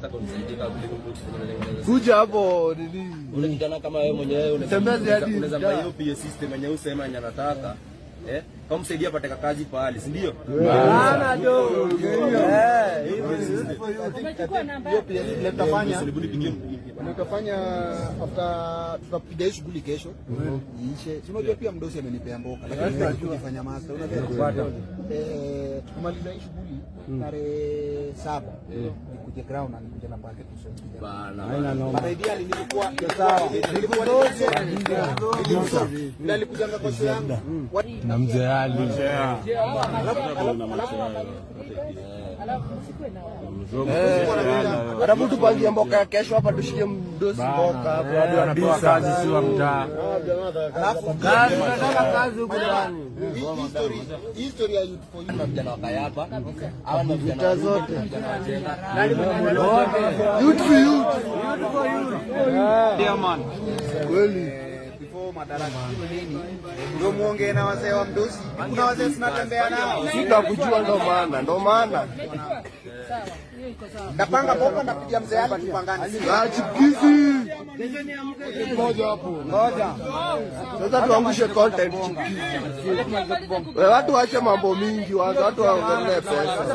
nataka unisaidie kama vile kuja hapo nini? Ule kijana kama wewe mwenyewe unaweza buy hiyo PS system yenye usema anataka. Kama msaidia apate kazi pale, si ndio? Bana do. Hiyo pia tutafanya. Tutafanya after tutapiga shughuli kesho. Iishe. Unajua pia mdosi amenipea mboka. Lakini tunafanya master. Unajua tumaliza hii shughuli tarehe 7. Nikuje ground na nikuje na packet tusome. Bana. Mara idea nilikuwa sawa. Ndio alikuja kwa kocha yangu. Na mzee Ali. Alafu tupangie mboka ya kesho hapa tushike mdosi mboka hapo hadi anatoa kazi si wa mtaa. Alafu kazi huko ndani. History ya youth for you na vijana wakayapa. Hawa ni vijana zote. Youth for you. Youth for you. Ndio man. Kweli. Madaraka nini ndio muongee na wazee wa mdosi. Kuna wazee tunatembea nao, sitakujua ndo maana sawa. Hiyo iko sawa. Napanga boka napigia mzee Ali tupangane. Chikizi ngoja hapo, ngoja sasa tuangushe content chikizi. Wewe watu waache mambo mingi, watu waongelee pesa.